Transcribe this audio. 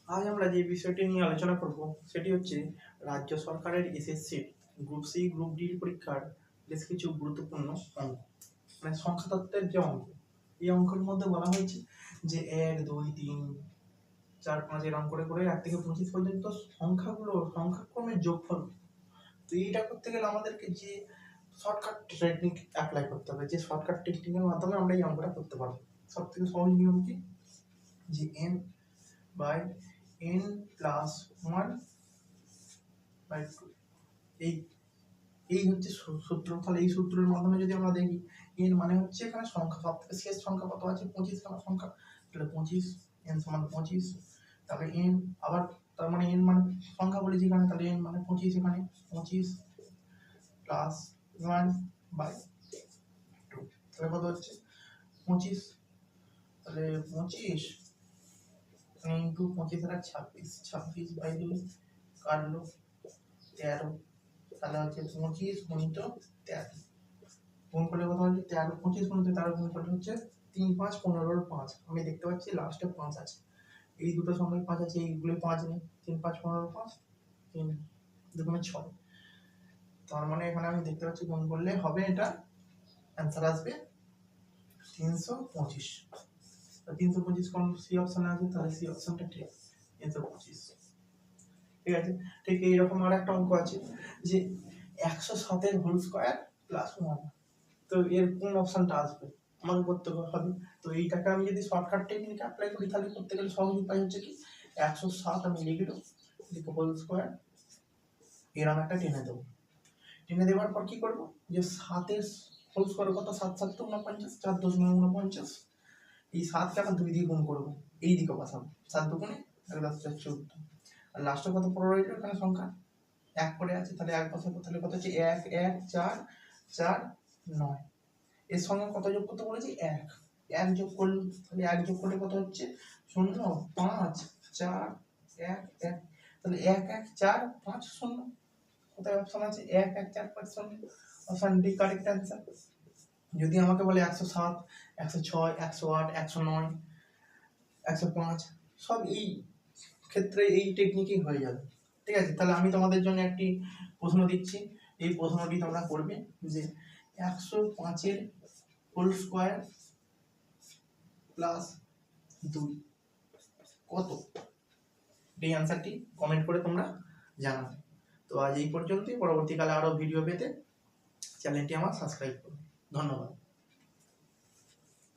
আজ আমরা যে বিষয়টি নিয়ে আলোচনা করব সেটি হচ্ছে রাজ্য সরকারের SSC group C group D পরীক্ষার বেশ কিছু গুরুত্বপূর্ণ অঙ্ক, মানে সংখ্যাতত্ত্বের যে অঙ্ক। এই অঙ্কের মধ্যে বলা হয়েছে যে 1 2 3 4 5 এরকম করে করে 1 থেকে 25 পর্যন্ত সংখ্যাক্রমের যোগফল। তো এইটা করতে গেলে আমাদেরকে যে শর্টকাট টেকনিক অ্যাপ্লাই করতে হবে, যে শর্টকাট টেকনিকের মাধ্যমে আমরা এই অঙ্কটা করতে পারবো। সব থেকে সহজ নিয়ম কি, যে n by n plus 1 by 2, এই এই হচ্ছে সূত্র। তাহলে এই সূত্রের মাধ্যমে যদি আমরা দেখি, n মানে হচ্ছে এখানে সংখ্যা, সব থেকে শেষ সংখ্যা কত আছে, 25 খানা সংখ্যা, তাহলে 25, n সমান 25। তাহলে n আবার, তার মানে n মানে সংখ্যা বলেছি এখানে, তাহলে n মানে 25, এখানে 25 প্লাস 1 বাই 2, তাহলে কত হচ্ছে 25। তাহলে 25 ইন্টু 25 আর 26, 26 বাই 2 কাটলো 13, তাহলে হচ্ছে 25 গুণিত 13, গুণ করলে কত হচ্ছে 13, 25 গুণিত 13 গুণ করলে হচ্ছে 3 5 15 5। আমি দেখতে পাচ্ছি লাস্টে 5 আছে, এই দুটো সময় 5 আছে, এইগুলো 5 নেই। 3 5 15 5, 3 দুগুণে 6, তার মানে এখানে আমি দেখতে পাচ্ছি গুণ করলে হবে, এটা অ্যান্সার আসবে 325। 325 কোন সি অপশনে আছে, তাহলে সি অপশনটা ঠিক, 325। ঠিক আছে। ঠিক এইরকম আর একটা অঙ্ক আছে যে 107 এর হোল স্কয়ার প্লাস 1, তো এর কোন অপশনটা আসবে আমাকে করতে হবে। তো এইটাকে আমি যদি শর্টকাট টেকনিক অ্যাপ্লাই করি, তাহলে করতে গেলে সহজ উপায় হচ্ছে কি, 107 আমি লিখলাম, লিখে হোল স্কয়ার, এরকম একটা টেনে দেবো। টেনে দেওয়ার পর কি করবো, যে 7 এর হোল স্কয়ার কত, 7 7 তো 49, 4 2 49, এই 7কে আমরা 2 দিয়ে গুণ করবো, এই দিকে বসাবো, 7 দুগুণে 14, আর লাস্টে কত পড়ে রইলো এখানে সংখ্যা 1 পড়ে আছে, তাহলে 1 বসাবো, তাহলে কত হচ্ছে 1 1 4 4 9, এর সঙ্গে কত যোগ করতে বলেছি 1, 1 যোগ করলে, তাহলে 1 যোগ করলে কত হচ্ছে 0 5 4 1 1, তাহলে 1 1 4 5 0, কোথায় অপশন আছে 1 1 4 5 0, অপশন ডি কারেক্ট অ্যান্সার। যদি আমাকে বলে 107 106 108 109 105, সব এই ক্ষেত্রে এই টেকনিকই হয়ে যাবে। ঠিক আছে, তাহলে আমি তোমাদের জন্য একটি প্রশ্ন দিচ্ছি, এই প্রশ্নটি তোমরা করবে যে 105 এর হোল স্কয়ার প্লাস 2 কত, এই অ্যান্সারটি কমেন্ট করে তোমরা জানাবে। তো আজ এই পর্যন্তই, পরবর্তীকালে আরো ভিডিও পেতে চ্যানেলটি আমার সাবস্ক্রাইব করুন। ধন্যবাদ।